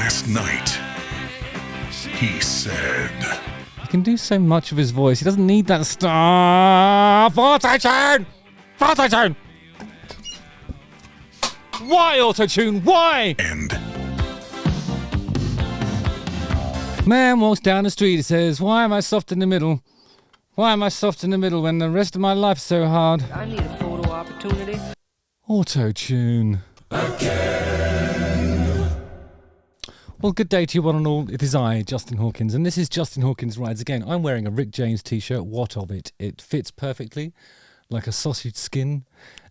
Last night, he said... He can do so much of his voice. He doesn't need that stuff. Autotune! Autotune! Why Autotune? Why? And... Man walks down the street, he says, why am I soft in the middle? Why am I soft in the middle when the rest of my life's so hard? I need a photo opportunity. Autotune. Again. Well, good day to you one and all. It is I, Justin Hawkins, and this is Justin Hawkins Rides Again. I'm wearing a Rick James t-shirt. What of it? It fits perfectly, like a sausage skin,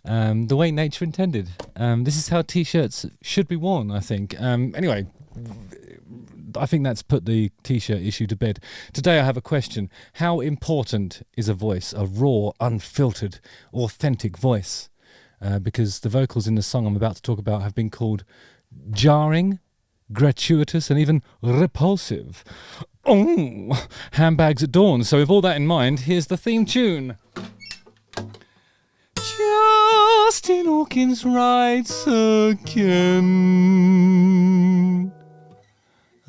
the way nature intended. This is how t-shirts should be worn, I think. Anyway, I think that's put the t-shirt issue to bed. Today I have a question. How important is a voice, a raw, unfiltered, authentic voice? Because the vocals in the song I'm about to talk about have been called jarring, gratuitous, and even repulsive. Oh, handbags at dawn. So with all that in mind, here's the theme tune. Justin Hawkins rides again.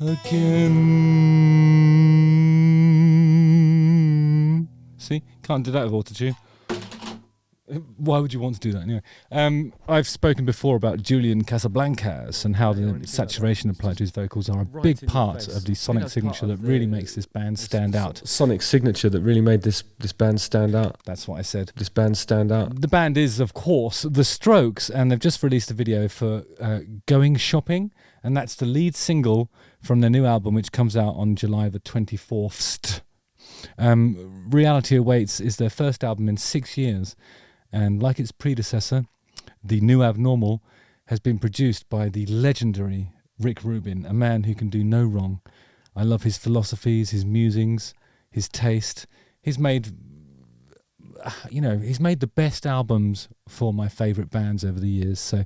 Again. See? Can't do that with Autotune. Why would you want to do that anyway? I've spoken before about Julian Casablancas and how the saturation applied to his vocals are a big part of the sonic signature that really makes this band stand out. Sonic signature that really made this band stand out. That's what I said. This band stand out. The band is, of course, The Strokes, and they've just released a video for Going Shopping, and that's the lead single from their new album, which comes out on July the 24th. Reality Awaits is their first album in 6 years. And like its predecessor, The New Abnormal has been produced by the legendary Rick Rubin, a man who can do no wrong. I love his philosophies, his musings, his taste. He's made the best albums for my favourite bands over the years. So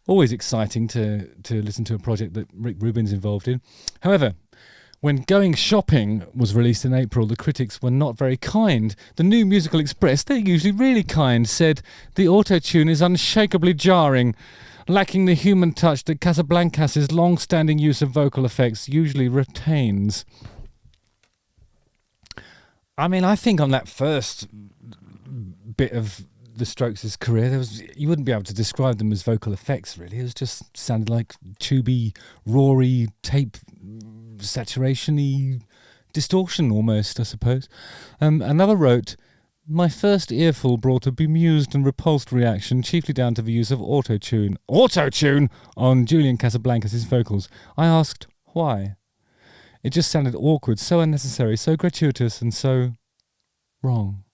always exciting to listen to a project that Rick Rubin's involved in. However, when Going Shopping was released in April, the critics were not very kind. The New Musical Express, they're usually really kind, said the autotune is unshakably jarring, lacking the human touch that Casablancas' long-standing use of vocal effects usually retains. I mean, I think on that first bit of the Strokes' career, you wouldn't be able to describe them as vocal effects, really. It was just sounded like tubey, roary, tape saturation-y distortion almost, I suppose. Another wrote, my first earful brought a bemused and repulsed reaction, chiefly down to the use of autotune on Julian Casablancas' vocals. I asked, why? It just sounded awkward, so unnecessary, so gratuitous, and so wrong.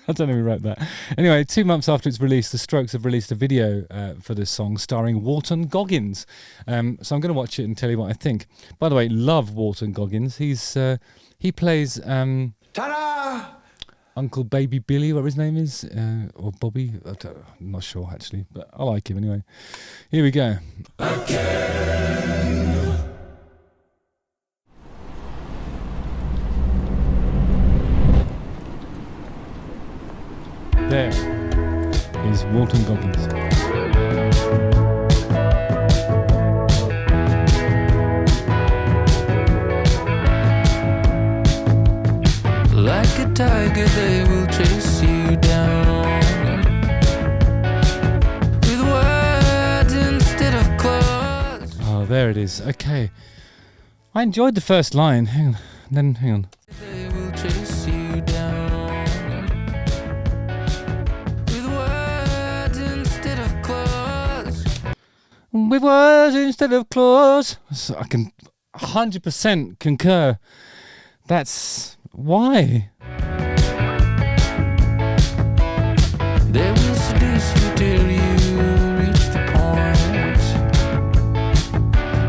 I don't know who wrote that. Anyway, 2 months after its release, the Strokes have released a video for this song starring Walton Goggins. So I'm going to watch it and tell you what I think. By the way, love Walton Goggins. He plays Ta-da! Uncle Baby Billy, whatever his name is, or Bobby. I'm not sure actually, but I like him anyway. Here we go. Again. There is Walton Goggins. Like a tiger, they will chase you down with words instead of claws. Oh, there it is. Okay. I enjoyed the first line. Hang on. They will chase you down with words instead of claws. With words instead of claws. So I can 100% concur. That's why. They will seduce you till you reach the point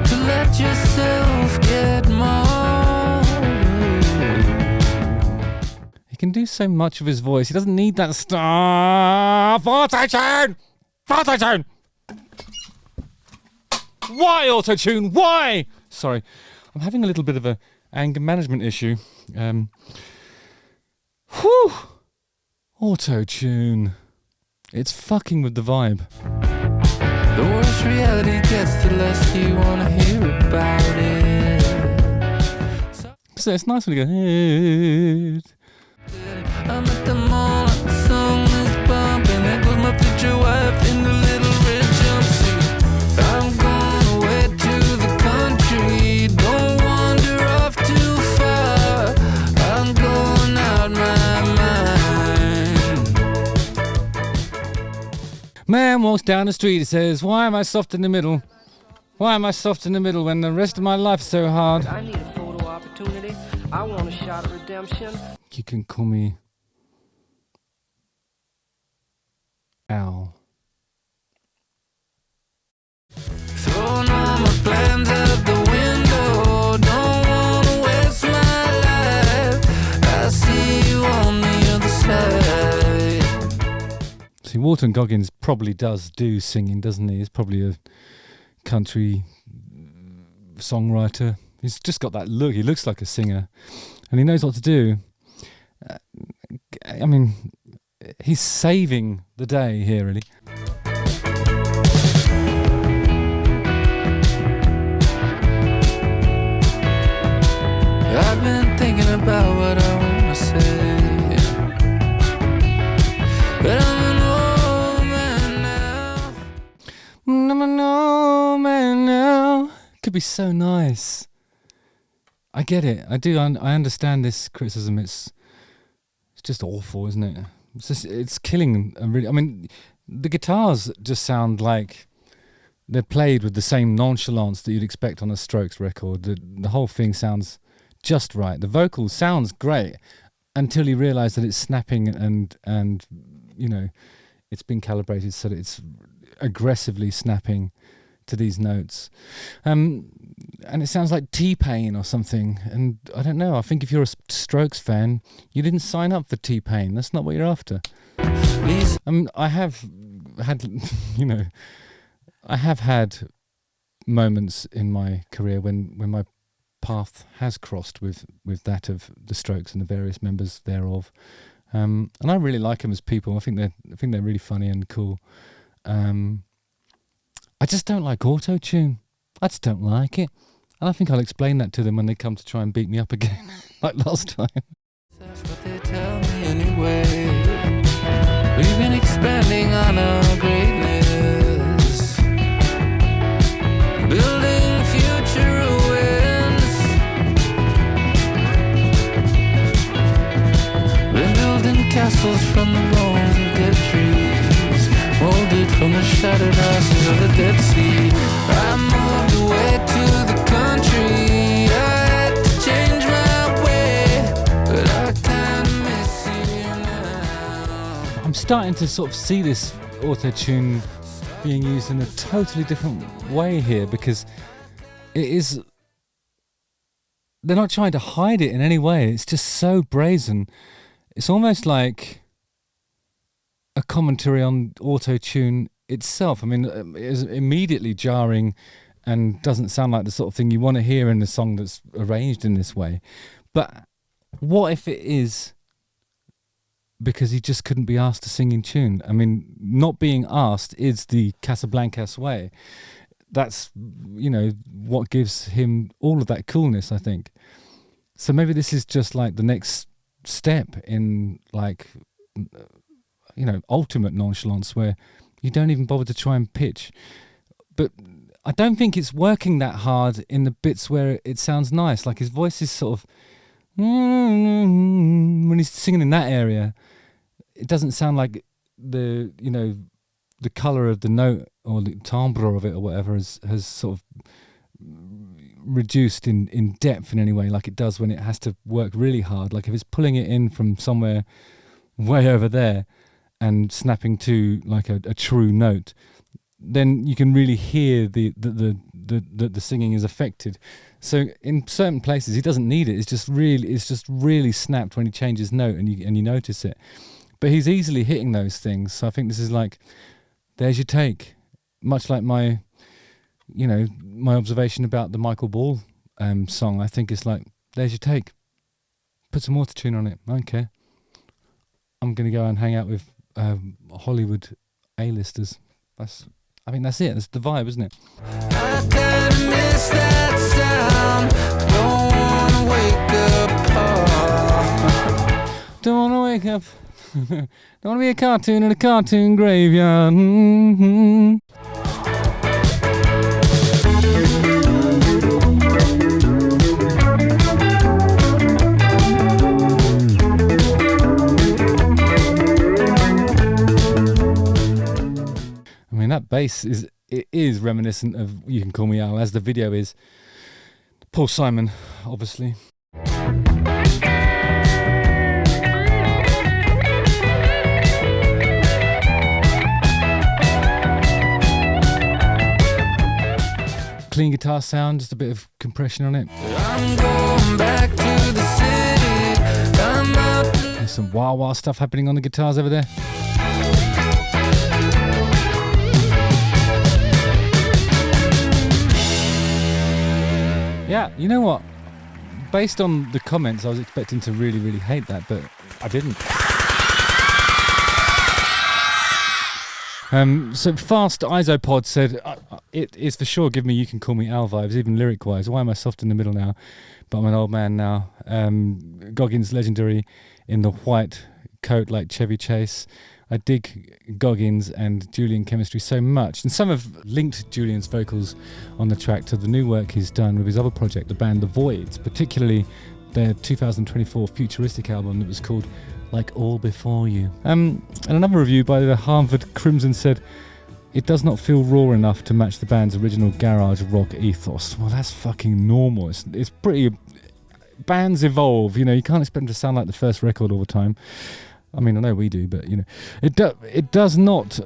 to let yourself get molded. He can do so much of his voice. He doesn't need that stuff. Autotune! Autotune! Why Autotune? Why? Sorry, I'm having a little bit of a anger management issue. Autotune. It's fucking with the vibe. The worse reality gets, the less you wanna hear about it. So it's nice when you go, "Hey." I'm at the mall, the song is bumping. There goes my future wife in the little red jumpsuit. I'm going away to the country. Don't wander off too far. I'm going out my mind. Man walks down the street, he says, why am I soft in the middle? Why am I soft in the middle when the rest of my life's so hard? I need a photo opportunity. I want a shot at redemption. You can call me Al. Throwing all my plans out the window. Don't wanna waste my life. I see you on the other side. See, Walton Goggins probably does do singing, doesn't he? He's probably a country songwriter. He's just got that look. He looks like a singer, and he knows what to do. I mean, he's saving the day here, really. I've been thinking about what I wanna say, but I'm an old man now. I'm an old man now. Could be so nice. I get it. I do. I understand this criticism. It's just awful, isn't it? It's killing. I mean, the guitars just sound like they're played with the same nonchalance that you'd expect on a Strokes record. The whole thing sounds just right. The vocal sounds great until you realise that it's snapping and you know, it's been calibrated so that it's aggressively snapping to these notes. And it sounds like T-Pain or something. And I don't know, I think if you're a Strokes fan, you didn't sign up for T-Pain. That's not what you're after. I have had, you know, I have had moments in my career when my path has crossed with that of the Strokes and the various members thereof. And I really like them as people. I think they're really funny and cool. I just don't like Autotune. I just don't like it. And I think I'll explain that to them when they come to try and beat me up again, like last time. That's what they tell me anyway. We've been expanding on our greatness, building future awareness. We're building castles from the bones of dead trees, molded from the shattered ashes of the Dead Sea. I moved away to the country. I had to change my way, but I kinda miss you now. I'm starting to sort of see this Autotune being used in a totally different way here, because they're not trying to hide it in any way. It's just so brazen. It's almost like a commentary on Autotune itself. I mean, it's immediately jarring and doesn't sound like the sort of thing you want to hear in a song that's arranged in this way. But what if it is because he just couldn't be asked to sing in tune? I mean, not being asked is the Casablancas way. That's, you know, what gives him all of that coolness, I think. So maybe this is just like the next step in, like, you know, ultimate nonchalance, where you don't even bother to try and pitch. But I don't think it's working that hard in the bits where it sounds nice. Like his voice is sort of, when he's singing in that area, it doesn't sound like the, you know, the colour of the note or the timbre of it or whatever has sort of reduced in depth in any way, like it does when it has to work really hard. Like if it's pulling it in from somewhere way over there and snapping to like a true note, then you can really hear the singing is affected. So in certain places he doesn't need it. It's just really snapped when he changes note, and you notice it. But he's easily hitting those things. So I think this is like, there's your take. Much like my observation about the Michael Ball song. I think it's like, there's your take. Put some Autotune on it. I don't care. I'm going to go and hang out with Hollywood A-listers. I mean, that's it. That's the vibe, isn't it? I kinda miss that sound. Don't wanna wake up. Don't want to wake up. Don't want to be a cartoon in a cartoon graveyard. Mm-hmm. I mean, that bass is reminiscent of You Can Call Me Al, as the video is. Paul Simon, obviously. Clean guitar sound, just a bit of compression on it. I'm going back to the city. I'm out to There's some wah-wah stuff happening on the guitars over there. Yeah, you know what? Based on the comments, I was expecting to really, really hate that, but I didn't. So Fast Isopod said, it is for sure give me You Can Call Me Al vibes, even lyric-wise. Why am I soft in the middle now? But I'm an old man now. Goggins legendary in the white coat like Chevy Chase. I dig Goggins and Julian chemistry so much. And some have linked Julian's vocals on the track to the new work he's done with his other project, the band The Voids, particularly their 2024 futuristic album that was called Like All Before You. And another review by the Harvard Crimson said, it does not feel raw enough to match the band's original garage rock ethos. Well, that's fucking normal. It's pretty... Bands evolve, you know, you can't expect them to sound like the first record all the time. I mean, I know we do, but, you know, it does not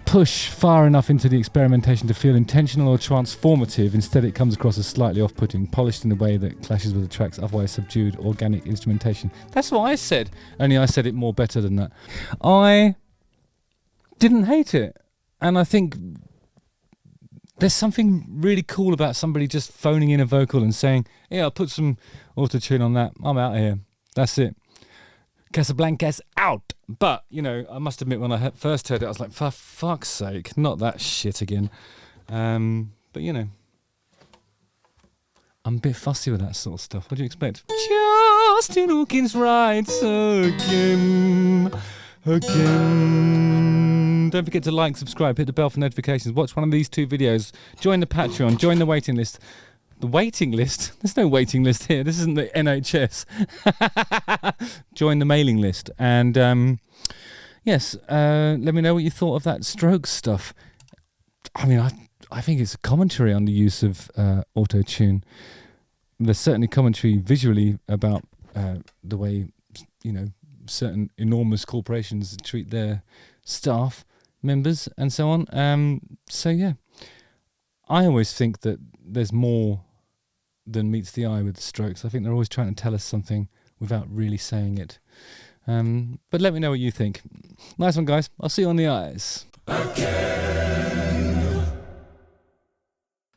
push far enough into the experimentation to feel intentional or transformative. Instead, it comes across as slightly off-putting, polished in a way that clashes with the track's otherwise subdued organic instrumentation. That's what I said, only I said it more better than that. I didn't hate it, and I think there's something really cool about somebody just phoning in a vocal and saying, yeah, I'll put some Autotune on that, I'm out of here, that's it. Casablanca's out. But, you know, I must admit, when I first heard it, I was like, for fuck's sake, not that shit again. But, you know, I'm a bit fussy with that sort of stuff. What do you expect? Justin Hawkins writes again. Don't forget to like, subscribe, hit the bell for notifications. Watch one of these two videos. Join the Patreon. Join the waiting list. The waiting list? There's no waiting list here. This isn't the NHS. Join the mailing list. And yes, let me know what you thought of that Strokes stuff. I mean, I think it's a commentary on the use of Autotune. There's certainly commentary visually about the way, you know, certain enormous corporations treat their staff members and so on. So yeah, I always think that there's more than meets the eye with the Strokes. I think they're always trying to tell us something without really saying it. But let me know what you think. Nice one, guys. I'll see you on the eyes. Again.